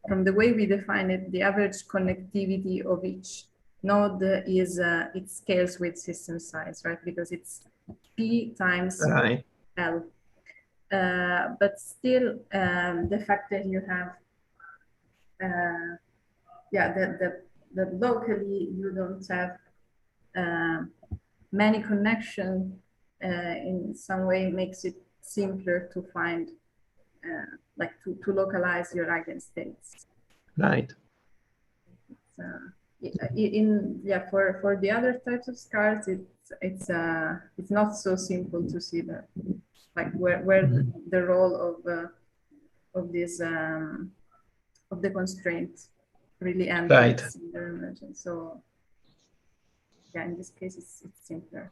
from the way we define it, the average connectivity of each node is it scales with system size, right? Because it's P times L. But still, the fact that you have that locally you don't have many connections in some way makes it simpler to find, like to localize your eigenstates. Right. For the other types of scars, it's not so simple to see that, like where the role of this of the constraint really enters in the emergence. So yeah, in this case, it's simpler.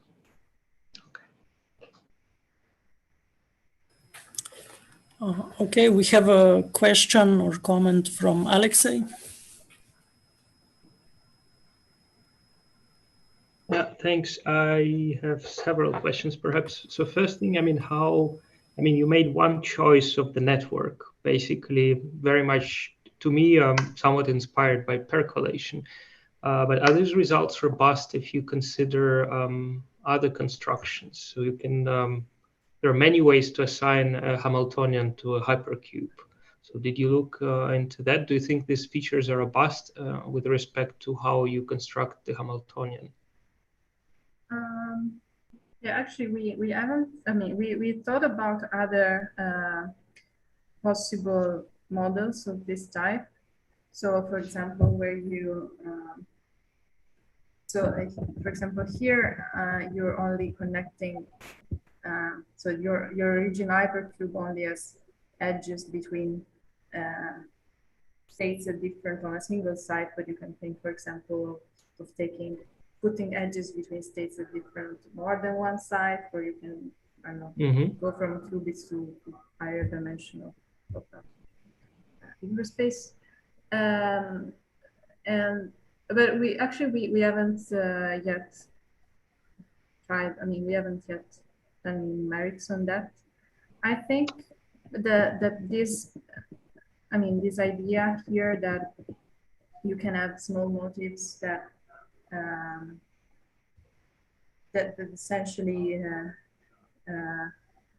Okay, we have a question or comment from Alexei. Yeah, thanks. I have several questions, perhaps. So first thing, you made one choice of the network, basically very much, to me, somewhat inspired by percolation. But are these results robust if you consider other constructions? So you can, there are many ways to assign a Hamiltonian to a hypercube. So did you look into that? Do you think these features are robust with respect to how you construct the Hamiltonian? Yeah, actually, we haven't. I mean, we thought about other possible models of this type. So, for example, where you, for example, here you're only connecting. So your original hypercube only has edges between states that different on a single site, but you can think, for example, of putting edges between states that different more than one site, or you can, I don't know, go from qubits to higher dimensional inverse space. But we haven't yet tried. I mean, we haven't yet done numerics on that. I think that this idea here that you can have small motifs that that essentially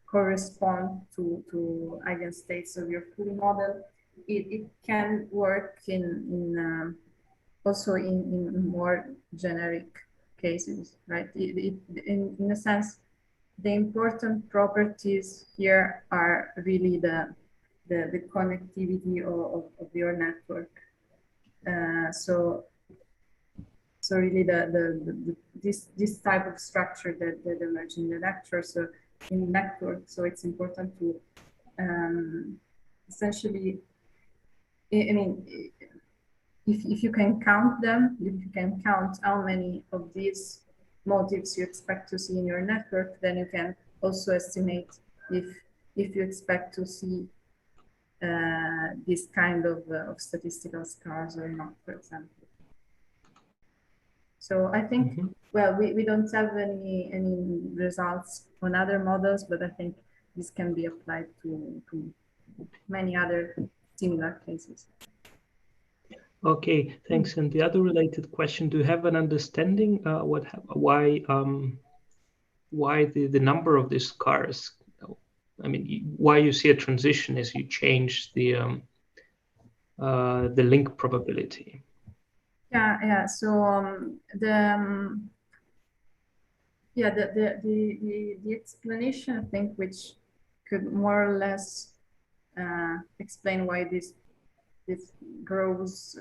correspond to eigenstates of your full model. It can work in also in more generic cases, right? In a sense, the important properties here are really the connectivity of your network. So really this type of structure that emerged in the lecture. So in network, so it's important to essentially, I mean, if you can count them, if you can count how many of these motifs you expect to see in your network, then you can also estimate if you expect to see this kind of statistical scars or not, for example. So I think, well, we don't have any results on other models, but I think this can be applied to many other similar cases. Okay, thanks. And the other related question: do you have an understanding why the number of these scars? I mean, why you see a transition as you change the link probability? Yeah. So Yeah, the explanation, I think, which could more or less explain why this grows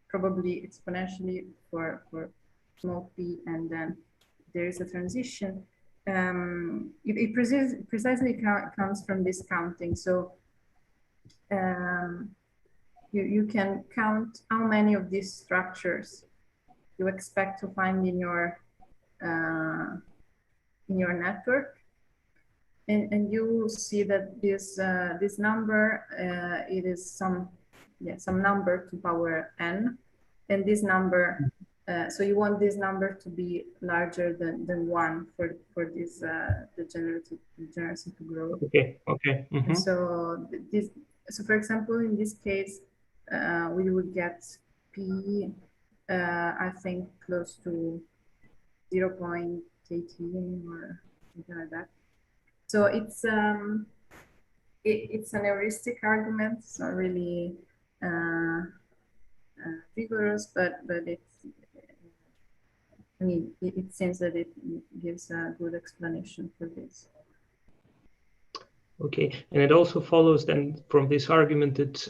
probably exponentially for small p, and then there is a transition. It precisely comes from this counting. So you can count how many of these structures you expect to find in your network, and you see that this number it is some number to power n, and this number so you want this number to be larger than 1 for this degeneracy to grow. Okay. Okay. And so for example, in this case, we would get p I think close to 0.18 or something like that. So it's an heuristic argument. It's not really rigorous, but it's, I mean, it seems that it gives a good explanation for this. Okay, and it also follows then from this argument that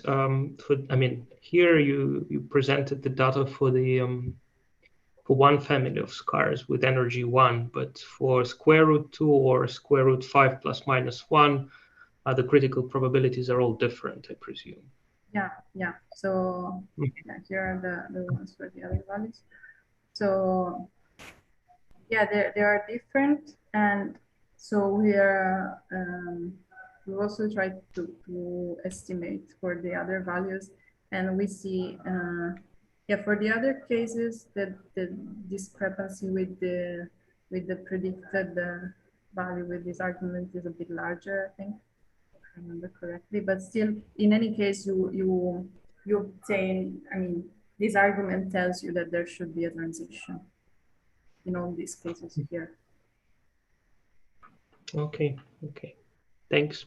I mean, here you presented the data for the for one family of scars with energy 1, but for square root 2 or square root 5 plus minus 1, the critical probabilities are all different, I presume. Yeah. So yeah, here are the ones for the other values. So yeah, they are different, and so we also tried to estimate for the other values, and we see for the other cases that the discrepancy with the predicted value with this argument is a bit larger, I think, if I remember correctly. But still, in any case, you obtain, I mean, this argument tells you that there should be a transition in all these cases here. Okay, thanks.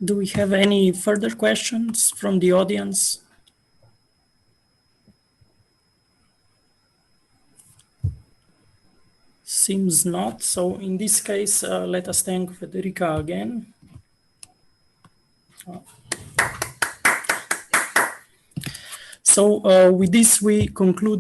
Do we have any further questions from the audience? Seems not. So in this case, let us thank Federica again. So with this, we conclude